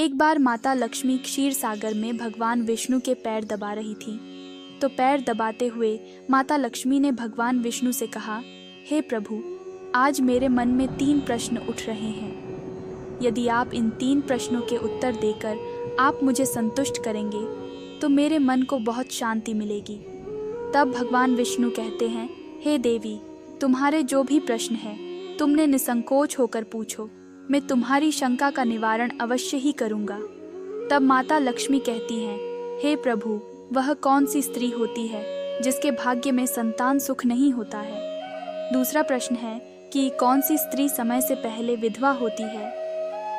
एक बार माता लक्ष्मी क्षीर सागर में भगवान विष्णु के पैर दबा रही थी। तो पैर दबाते हुए माता लक्ष्मी ने भगवान विष्णु से कहा, हे प्रभु, आज मेरे मन में 3 प्रश्न उठ रहे हैं। यदि आप इन 3 प्रश्नों के उत्तर देकर आप मुझे संतुष्ट करेंगे तो मेरे मन को बहुत शांति मिलेगी। तब भगवान विष्णु कहते हैं, हे देवी, तुम्हारे जो भी प्रश्न हैं तुमने निसंकोच होकर पूछो, मैं तुम्हारी शंका का निवारण अवश्य ही करूँगा। तब माता लक्ष्मी कहती हैं, हे प्रभु, वह कौन सी स्त्री होती है जिसके भाग्य में संतान सुख नहीं होता है। दूसरा प्रश्न है कि कौन सी स्त्री समय से पहले विधवा होती है।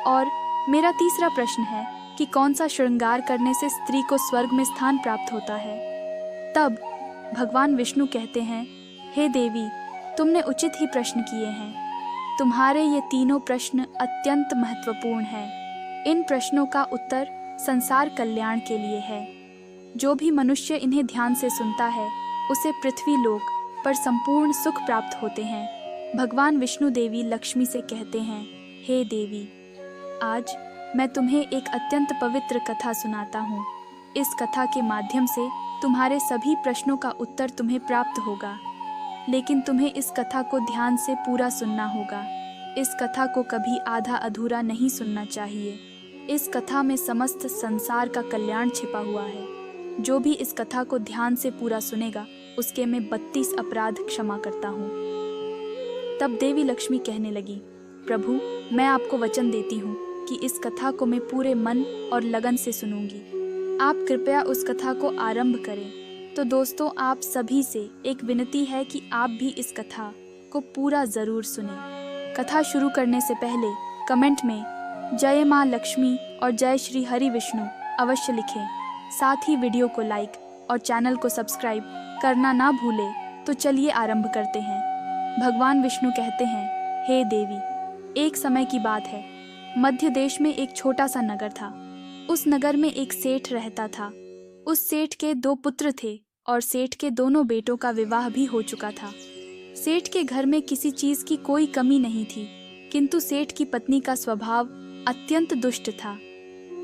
और मेरा तीसरा प्रश्न है कि कौन सा श्रृंगार करने से स्त्री को स्वर्ग में स्थान प्राप्त होता है। तब भगवान विष्णु कहते हैं, हे देवी, तुमने उचित ही प्रश्न किए हैं। तुम्हारे ये तीनों प्रश्न अत्यंत महत्वपूर्ण हैं। इन प्रश्नों का उत्तर संसार कल्याण के लिए है। जो भी मनुष्य इन्हें ध्यान से सुनता है उसे पृथ्वी लोक पर संपूर्ण सुख प्राप्त होते हैं। भगवान विष्णु देवी लक्ष्मी से कहते हैं, हे देवी, आज मैं तुम्हें एक अत्यंत पवित्र कथा सुनाता हूँ। इस कथा के माध्यम से तुम्हारे सभी प्रश्नों का उत्तर तुम्हें प्राप्त होगा, लेकिन तुम्हें इस कथा को ध्यान से पूरा सुनना होगा। इस कथा को कभी आधा अधूरा नहीं सुनना चाहिए। इस कथा में समस्त संसार का कल्याण छिपा हुआ है। जो भी इस कथा को ध्यान से पूरा सुनेगा उसके मैं 32 अपराध क्षमा करता हूँ। तब देवी लक्ष्मी कहने लगी, प्रभु, मैं आपको वचन देती हूँ कि इस कथा को मैं पूरे मन और लगन से सुनूंगी। आप कृपया उस कथा को आरंभ करें। तो दोस्तों, आप सभी से एक विनती है कि आप भी इस कथा को पूरा ज़रूर सुनें। कथा शुरू करने से पहले कमेंट में जय माँ लक्ष्मी और जय श्री हरि विष्णु अवश्य लिखें। साथ ही वीडियो को लाइक और चैनल को सब्सक्राइब करना ना भूलें। तो चलिए आरंभ करते हैं। भगवान विष्णु कहते हैं, हे देवी, एक समय की बात है। मध्य देश में एक छोटा सा नगर था। उस नगर में एक सेठ रहता था। उस सेठ के 2 पुत्र थे और सेठ के दोनों बेटों का विवाह भी हो चुका था। सेठ के घर में किसी चीज की कोई कमी नहीं थी, किंतु सेठ की पत्नी का स्वभाव अत्यंत दुष्ट था।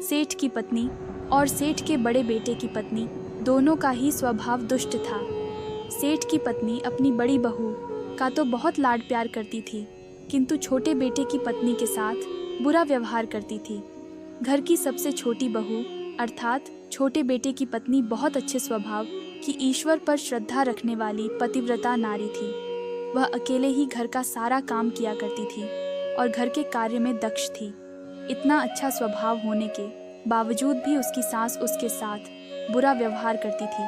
सेठ की पत्नी और सेठ के बड़े बेटे की पत्नी दोनों का ही स्वभाव दुष्ट था। सेठ की पत्नी अपनी बड़ी बहू का तो बहुत लाड प्यार करती थी, किंतु छोटे बेटे की पत्नी के साथ बुरा व्यवहार करती थी। घर की सबसे छोटी बहू अर्थात छोटे बेटे की पत्नी बहुत अच्छे स्वभाव की, ईश्वर पर श्रद्धा रखने वाली पतिव्रता नारी थी। वह अकेले ही घर का सारा काम किया करती थी और घर के कार्य में दक्ष थी। इतना अच्छा स्वभाव होने के बावजूद भी उसकी सास उसके साथ बुरा व्यवहार करती थी,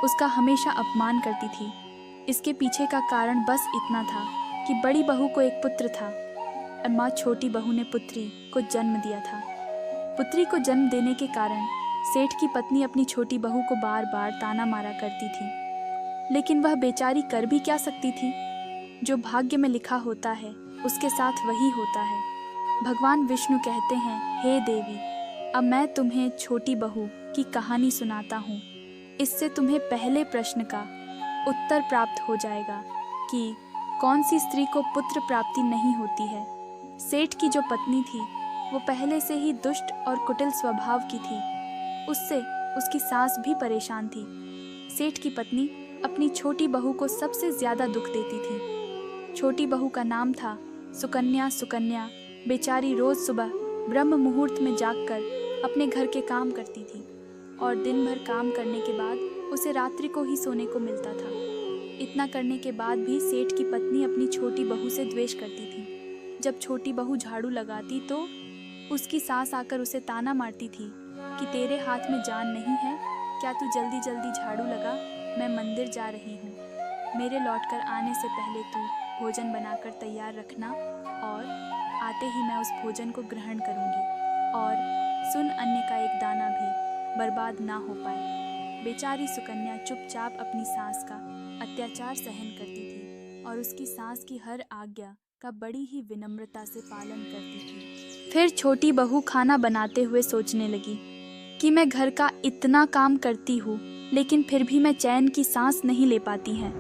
उसका हमेशा अपमान करती थी। इसके पीछे का कारण बस इतना था कि बड़ी बहू को एक पुत्र था और माँ छोटी बहू ने पुत्री को जन्म दिया था। पुत्री को जन्म देने के कारण सेठ की पत्नी अपनी छोटी बहू को बार बार ताना मारा करती थी, लेकिन वह बेचारी कर भी क्या सकती थी। जो भाग्य में लिखा होता है उसके साथ वही होता है। भगवान विष्णु कहते हैं, हे देवी, अब मैं तुम्हें छोटी बहू की कहानी सुनाता हूँ। इससे तुम्हें पहले प्रश्न का उत्तर प्राप्त हो जाएगा कि कौन सी स्त्री को पुत्र प्राप्ति नहीं होती है। सेठ की जो पत्नी थी वो पहले से ही दुष्ट और कुटिल स्वभाव की थी। उससे उसकी सास भी परेशान थी। सेठ की पत्नी अपनी छोटी बहू को सबसे ज्यादा दुख देती थी। छोटी बहू का नाम था सुकन्या। सुकन्या बेचारी रोज सुबह ब्रह्म मुहूर्त में जागकर अपने घर के काम करती थी और दिन भर काम करने के बाद उसे रात्रि को ही सोने को मिलता था। इतना करने के बाद भी सेठ की पत्नी अपनी छोटी बहू से द्वेष करती थी। जब छोटी बहू झाड़ू लगाती तो उसकी सास आकर उसे ताना मारती थी कि तेरे हाथ में जान नहीं है क्या, तू जल्दी जल्दी झाड़ू लगा, मैं मंदिर जा रही हूँ। मेरे लौटकर आने से पहले तू भोजन बनाकर तैयार रखना और आते ही मैं उस भोजन को ग्रहण करूँगी, और सुन, अन्न का एक दाना भी बर्बाद ना हो पाए। बेचारी सुकन्या चुपचाप अपनी सास का अत्याचार सहन करती थी और उसकी सास की हर आज्ञा का बड़ी ही विनम्रता से पालन करती थी। फिर छोटी बहू खाना बनाते हुए सोचने लगी कि मैं घर का इतना काम करती हूँ लेकिन फिर भी मैं चैन की सांस नहीं ले पाती है।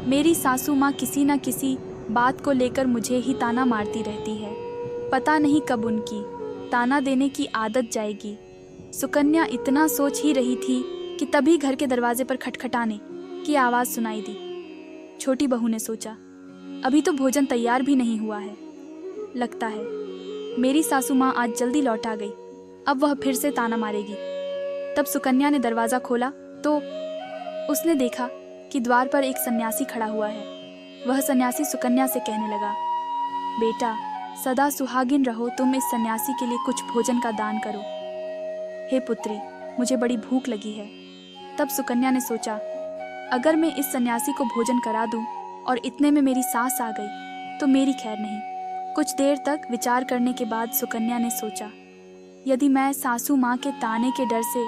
मेरी सासू माँ किसी न किसी बात को लेकर मुझे ही ताना मारती रहती है। पता नहीं कब उनकी ताना देने की आदत जाएगी। सुकन्या इतना सोच ही रही थी कि तभी घर के दरवाजे पर खटखटाने की आवाज़ सुनाई दी। छोटी बहू ने सोचा, अभी तो भोजन तैयार भी नहीं हुआ है। लगता है मेरी सासू माँ आज जल्दी लौट आ गई, अब वह फिर से ताना मारेगी। तब सुकन्या ने दरवाज़ा खोला तो उसने देखा कि द्वार पर एक सन्यासी खड़ा हुआ है। वह सन्यासी सुकन्या से कहने लगा, बेटा, सदा सुहागिन रहो, तुम इस सन्यासी के लिए कुछ भोजन का दान करो। हे पुत्री, मुझे बड़ी भूख लगी है। तब सुकन्या ने सोचा, अगर मैं इस सन्यासी को भोजन करा दूं और इतने में मेरी सास आ गई तो मेरी खैर नहीं। कुछ देर तक विचार करने के बाद सुकन्या ने सोचा, यदि मैं सासू माँ के ताने के डर से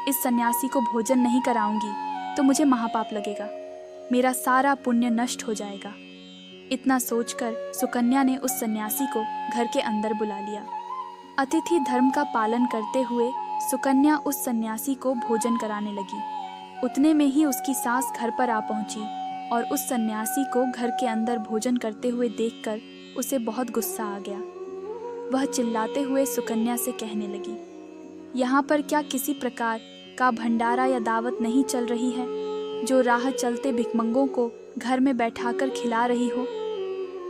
इस सन्यासी को भोजन नहीं कराऊंगी तो मुझे महापाप लगेगा, मेरा सारा पुण्य नष्ट हो जाएगा। इतना सोचकर सुकन्या ने उस सन्यासी को घर के अंदर बुला लिया। अतिथि धर्म का पालन करते हुए सुकन्या उस सन्यासी को भोजन कराने लगी। उतने में ही उसकी सास घर पर आ पहुंची और उस सन्यासी को घर के अंदर भोजन करते हुए देखकर उसे बहुत गुस्सा आ गया। वह चिल्लाते हुए सुकन्या से कहने लगी, यहाँ पर क्या किसी प्रकार का भंडारा या दावत नहीं चल रही है जो राह चलते भिखमंगों को घर में बैठाकर खिला रही हो?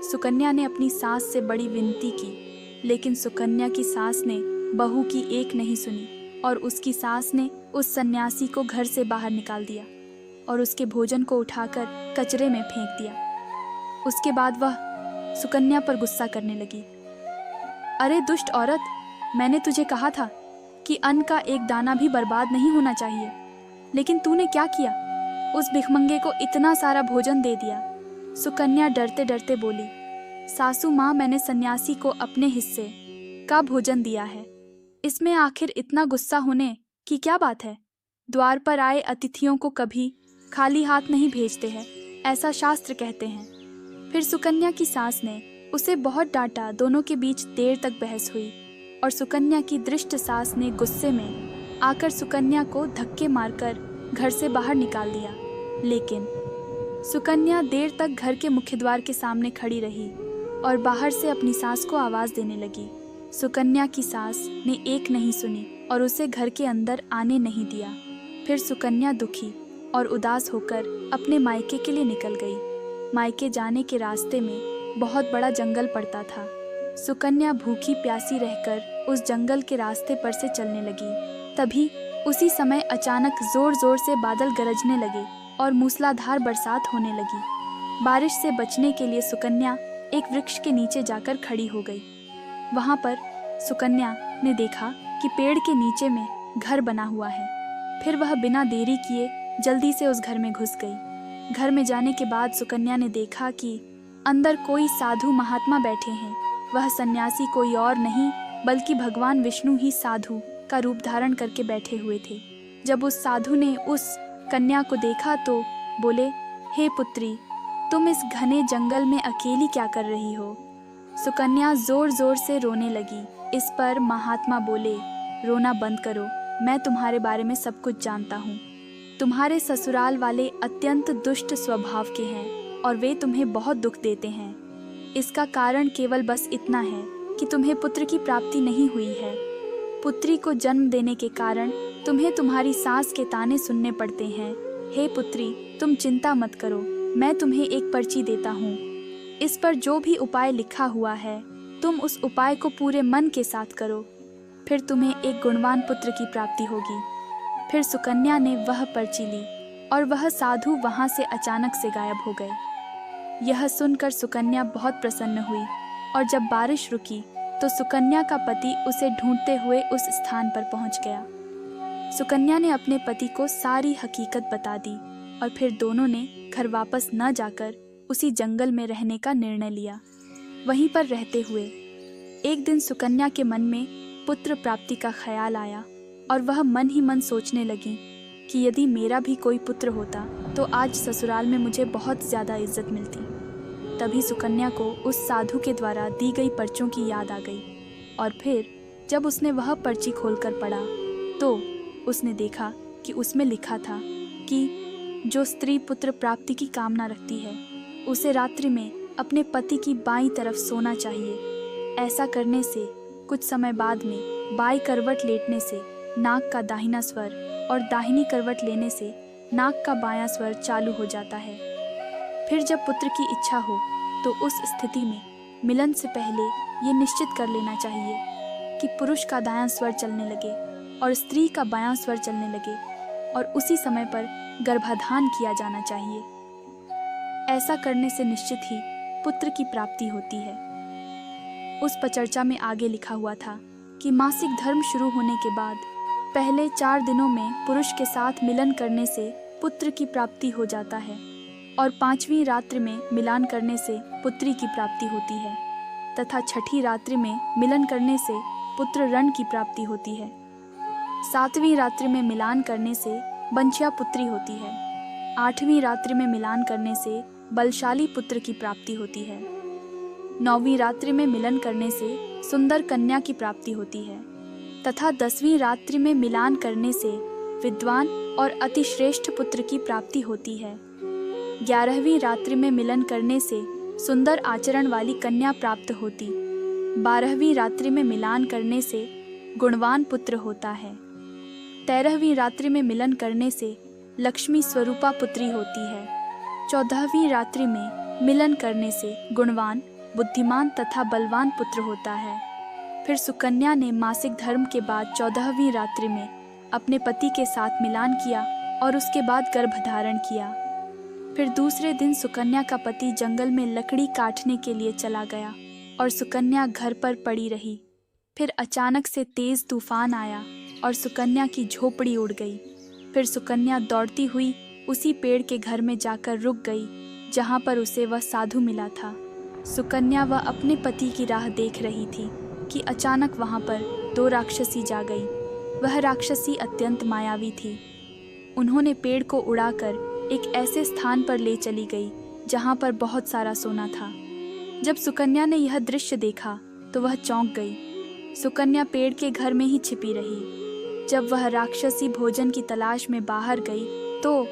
सुकन्या ने अपनी सास से बड़ी विनती की, लेकिन सुकन्या की सास ने बहू की एक नहीं सुनी और उसकी सास ने उस सन्यासी को घर से बाहर निकाल दिया और उसके भोजन को उठाकर कचरे में फेंक दिया। उसके बाद वह सुकन्या पर गुस्सा करने लगी। अरे दुष्ट औरत, मैंने तुझे कहा था कि अन्न का एक दाना भी बर्बाद नहीं होना चाहिए, लेकिन तूने क्या किया? उस भिखमंगे को इतना सारा भोजन दे दिया। सुकन्या डरते डरते बोली, सासू माँ, मैंने सन्यासी को अपने हिस्से का भोजन दिया है, इसमें आखिर इतना गुस्सा होने की क्या बात है? द्वार पर आए अतिथियों को कभी खाली हाथ नहीं भेजते हैं, ऐसा शास्त्र कहते हैं। फिर सुकन्या की सास ने उसे बहुत डांटा। दोनों के बीच देर तक बहस हुई और सुकन्या की दृष्ट सास ने गुस्से में आकर सुकन्या को धक्के मारकर घर से बाहर निकाल दिया। लेकिन सुकन्या देर तक घर के मुख्य द्वार के सामने खड़ी रही और बाहर से अपनी सास को आवाज़ देने लगी। सुकन्या की सास ने एक नहीं सुनी और उसे घर के अंदर आने नहीं दिया। फिर सुकन्या दुखी और उदास होकर अपने मायके के लिए निकल गई। मायके जाने के रास्ते में बहुत बड़ा जंगल पड़ता था। सुकन्या भूखी प्यासी रहकर उस जंगल के रास्ते पर से चलने लगी। तभी उसी समय अचानक जोर जोर से बादल गरजने लगे और मूसलाधार बरसात होने लगी। बारिश से बचने के लिए सुकन्या एक वृक्ष के नीचे जाकर खड़ी हो गई। वहाँ पर सुकन्या ने देखा कि पेड़ के नीचे में घर बना हुआ है। फिर वह बिना देरी किए जल्दी से उस घर में घुस गई। घर में जाने के बाद सुकन्या ने देखा कि अंदर कोई साधु महात्मा बैठे हैं। वह सन्यासी कोई और नहीं बल्कि भगवान विष्णु ही साधु का रूप धारण करके बैठे हुए थे। जब उस साधु ने उस कन्या को देखा तो बोले, हे पुत्री, तुम इस घने जंगल में अकेली क्या कर रही हो? सुकन्या जोर जोर से रोने लगी। इस पर महात्मा बोले, रोना बंद करो, मैं तुम्हारे बारे में सब कुछ जानता हूँ। तुम्हारे ससुराल वाले अत्यंत दुष्ट स्वभाव के हैं और वे तुम्हें बहुत दुख देते हैं। इसका कारण केवल बस इतना है कि तुम्हें पुत्र की प्राप्ति नहीं हुई है। पुत्री को जन्म देने के कारण तुम्हें तुम्हारी सास के ताने सुनने पड़ते हैं। हे पुत्री, तुम चिंता मत करो, मैं तुम्हें एक पर्ची देता हूँ। इस पर जो भी उपाय लिखा हुआ है, तुम उस उपाय को पूरे मन के साथ करो, फिर तुम्हें एक गुणवान पुत्र की प्राप्ति होगी। फिर सुकन्या ने वह पर्ची ली और वह साधु वहाँ से अचानक से गायब हो गए। यह सुनकर सुकन्या बहुत प्रसन्न हुई और जब बारिश रुकी तो सुकन्या का पति उसे ढूंढते हुए उस स्थान पर पहुँच गया। सुकन्या ने अपने पति को सारी हकीकत बता दी और फिर दोनों ने घर वापस न जाकर उसी जंगल में रहने का निर्णय लिया। वहीं पर रहते हुए एक दिन सुकन्या के मन में पुत्र प्राप्ति का ख्याल आया और वह मन ही मन सोचने लगी कि यदि मेरा भी कोई पुत्र होता तो आज ससुराल में मुझे बहुत ज़्यादा इज्जत मिलती। तभी सुकन्या को उस साधु के द्वारा दी गई पर्चों की याद आ गई और फिर जब उसने वह पर्ची खोलकर पढ़ा तो उसने देखा कि उसमें लिखा था कि जो स्त्री पुत्र प्राप्ति की कामना रखती है उसे रात्रि में अपने पति की बाईं तरफ सोना चाहिए। ऐसा करने से कुछ समय बाद में बाई करवट लेटने से नाक का दाहिना स्वर और दाहिनी करवट लेने से नाक का बायां स्वर चालू हो जाता है। फिर जब पुत्र की इच्छा हो तो उस स्थिति में मिलन से पहले ये निश्चित कर लेना चाहिए कि पुरुष का दायां स्वर चलने लगे और स्त्री का बायां स्वर चलने लगे और उसी समय पर गर्भाधान किया जाना चाहिए। ऐसा करने से निश्चित ही पुत्र की प्राप्ति होती है। उस पचर्चा में आगे लिखा हुआ था कि मासिक धर्म शुरू होने के बाद पहले 4 दिनों में पुरुष के साथ मिलन करने से पुत्र की प्राप्ति हो जाता है और 5वीं रात्रि में मिलन करने से पुत्री की प्राप्ति होती है तथा 6ठी रात्रि में मिलन करने से पुत्र रण की प्राप्ति होती है। 7वीं रात्रि में मिलान करने से बंचिया पुत्री होती है। 8वीं रात्रि में मिलान करने से बलशाली पुत्र की प्राप्ति होती है। 9वीं रात्रि में मिलन करने से सुंदर कन्या की प्राप्ति होती है तथा 10वीं रात्रि में मिलान करने से विद्वान और अतिश्रेष्ठ पुत्र की प्राप्ति होती है। 11वीं रात्रि में मिलन करने से सुंदर आचरण वाली कन्या प्राप्त होती। 12वीं रात्रि में मिलान करने से गुणवान पुत्र होता है। 13वीं रात्रि में मिलन करने से लक्ष्मी स्वरूपा पुत्री होती है। 14वीं रात्रि में मिलन करने से गुणवान, बुद्धिमान तथा बलवान पुत्र होता है। फिर सुकन्या ने मासिक धर्म के बाद 14वीं रात्रि में अपने पति के साथ मिलान किया और उसके बाद गर्भ धारण किया। फिर दूसरे दिन सुकन्या का पति जंगल में लकड़ी काटने के लिए चला गया और सुकन्या घर पर पड़ी रही। फिर अचानक से तेज तूफान आया और सुकन्या की झोपड़ी उड़ गई। फिर सुकन्या दौड़ती हुई उसी पेड़ के घर में जाकर रुक गई जहाँ पर उसे वह साधु मिला था। सुकन्या वह अपने पति की राह देख रही थी कि अचानक वहाँ पर 2 राक्षसी जा गई। वह राक्षसी अत्यंत मायावी थी। उन्होंने पेड़ को उड़ाकर एक ऐसे स्थान पर ले चली गई जहाँ पर बहुत सारा सोना था। जब सुकन्या ने यह दृश्य देखा तो वह चौंक गई। सुकन्या पेड़ के घर में ही छिपी रही। जब वह राक्षसी भोजन की तलाश में बाहर गई तो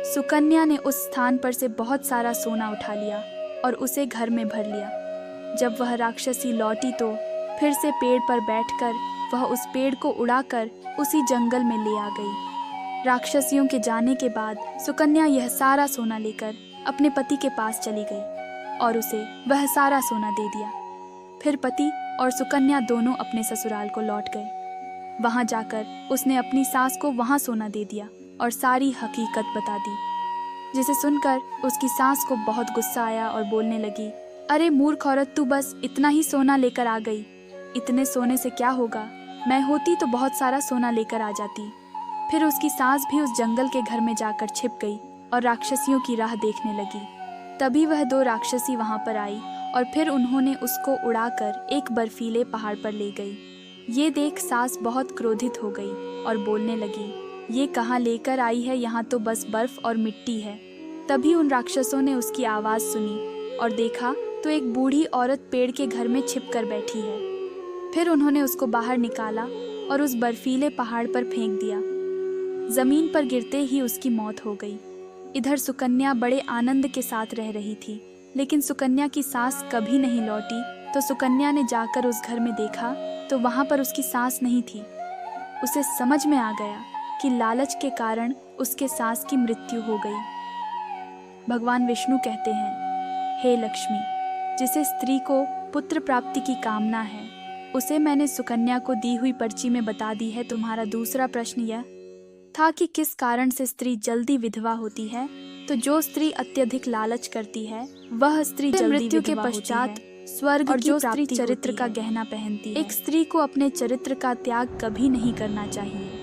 सुकन्या ने उस स्थान पर से बहुत सारा सोना उठा लिया और उसे घर में भर लिया। जब वह राक्षसी लौटी तो फिर से पेड़ पर बैठकर वह उस पेड़ को उड़ाकर उसी जंगल में ले आ गई। राक्षसियों के जाने के बाद सुकन्या यह सारा सोना लेकर अपने पति के पास चली गई और उसे वह सारा सोना दे दिया। फिर पति और सुकन्या दोनों अपने ससुराल को लौट गए। वहां जाकर उसने अपनी सास को वहां सोना दे दिया और सारी हकीकत बता दी, जिसे सुनकर उसकी सास को बहुत गुस्सा आया और बोलने लगी, अरे मूर्ख औरत, तू बस इतना ही सोना लेकर आ गई। इतने सोने से क्या होगा? मैं होती तो बहुत सारा सोना लेकर आ जाती। फिर उसकी सास भी उस जंगल के घर में जाकर छिप गई और राक्षसियों की राह देखने लगी। तभी वह 2 राक्षसी वहां पर आई और फिर उन्होंने उसको उड़ाकर एक बर्फीले पहाड़ पर ले गई। ये देख सास बहुत क्रोधित हो गई और बोलने लगी, ये कहाँ लेकर आई है? यहाँ तो बस बर्फ और मिट्टी है। तभी उन राक्षसों ने उसकी आवाज़ सुनी और देखा तो एक बूढ़ी औरत पेड़ के घर में छिप कर बैठी है। फिर उन्होंने उसको बाहर निकाला और उस बर्फीले पहाड़ पर फेंक दिया। जमीन पर गिरते ही उसकी मौत हो गई। इधर सुकन्या बड़े आनंद के साथ रह रही थी, लेकिन सुकन्या की सास कभी नहीं लौटी। तो सुकन्या ने जाकर उस घर में देखा तो वहां पर उसकी सास नहीं थी। उसे समझ में आ गया कि लालच के कारण उसके सास की मृत्यु हो गई। भगवान विष्णु कहते हैं, हे लक्ष्मी, जिसे स्त्री को पुत्र प्राप्ति की कामना है उसे मैंने सुकन्या को दी हुई पर्ची में बता दी है। तुम्हारा दूसरा प्रश्न यह था कि किस कारण से स्त्री जल्दी विधवा होती है। तो जो स्त्री अत्यधिक लालच करती है वह स्त्री जल्दी मृत्यु के पश्चात स्वर्ग और जो स्त्री चरित्र का गहना पहनती है। एक स्त्री को अपने चरित्र का त्याग कभी नहीं करना चाहिए।